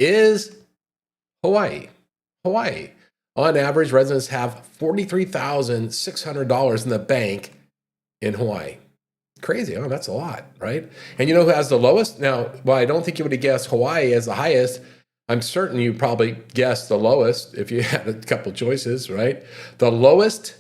is Hawaii. Hawaii. On average, residents have $43,600 in the bank in Hawaii. Crazy. Oh, that's a lot, right? And you know who has the lowest? Now, well, I don't think you would have guessed Hawaii as the highest. I'm certain you probably guessed the lowest if you had a couple choices, right? The lowest,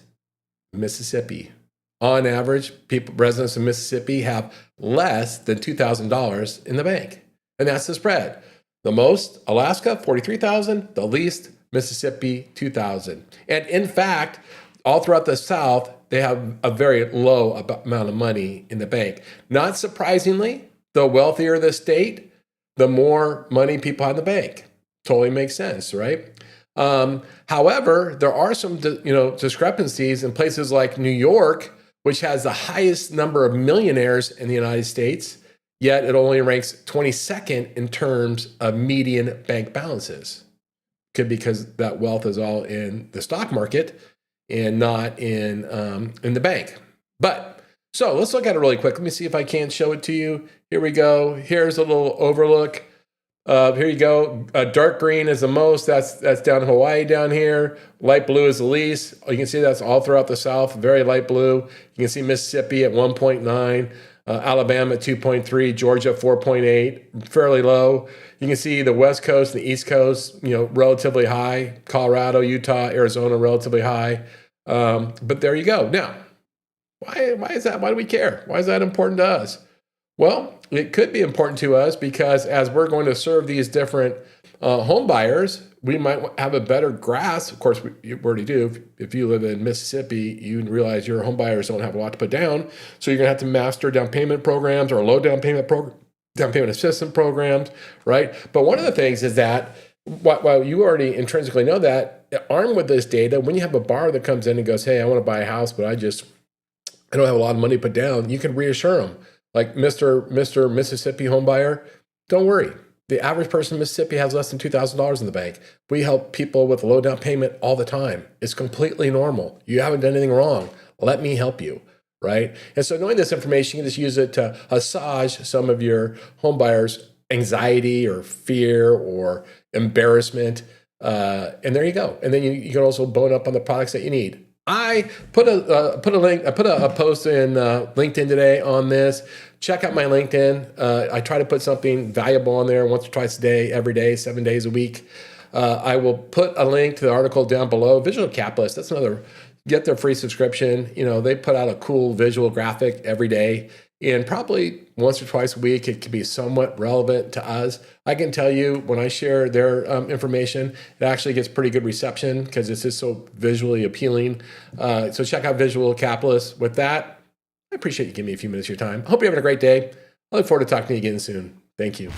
Mississippi. On average, residents of Mississippi have less than $2,000 in the bank. And that's the spread. The most, Alaska, 43,000. The least, Mississippi, 2,000. And in fact, all throughout the South, they have a very low amount of money in the bank. Not surprisingly, the wealthier the state, the more money people have in the bank. Totally makes sense, right? However, there are some discrepancies in places like New York, which has the highest number of millionaires in the United States, yet it only ranks 22nd in terms of median bank balances. Could be because that wealth is all in the stock market and not in the bank. But so let's look at it really quick. Let me see if I can show it to you. Here we go. Here's a little overlook. Here you go. Dark green is the most. That's down in Hawaii down here. Light blue is the least. You can see that's all throughout the South. Very light blue. You can see Mississippi at 1.9. Alabama at 2.3, Georgia 4.8, fairly low. You can see the West Coast and the East Coast, relatively high. Colorado, Utah, Arizona, relatively high. But there you go. Now, why is that? Why do we care? Why is that important to us? Well, it could be important to us because as we're going to serve these different home buyers, we might have a better grasp. Of course, we already do. If you live in Mississippi, you realize your home buyers don't have a lot to put down. So you're going to have to master down payment programs or low down payment assistance programs, right? But one of the things is that while you already intrinsically know that, armed with this data, when you have a buyer that comes in and goes, hey, I want to buy a house, but I don't have a lot of money to put down, you can reassure them. Like Mr. Mississippi home buyer, don't worry. The average person in Mississippi has less than $2,000 in the bank. We help people with low down payment all the time. It's completely normal. You haven't done anything wrong. Let me help you, right? And so knowing this information, you can just use it to assuage some of your home buyers' anxiety or fear or embarrassment. And there you go. And then you can also bone up on the products that you need. I put a post in LinkedIn today on this. Check out my LinkedIn. I try to put something valuable on there once or twice a day, every day, 7 days a week. I will put a link to the article down below. Visual Capitalist, that's another, get their free subscription. They put out a cool visual graphic every day. And probably once or twice a week, it can be somewhat relevant to us. I can tell you when I share their information, it actually gets pretty good reception because it's just so visually appealing. So check out Visual Capitalist. With that, I appreciate you giving me a few minutes of your time. I hope you're having a great day. I look forward to talking to you again soon. Thank you.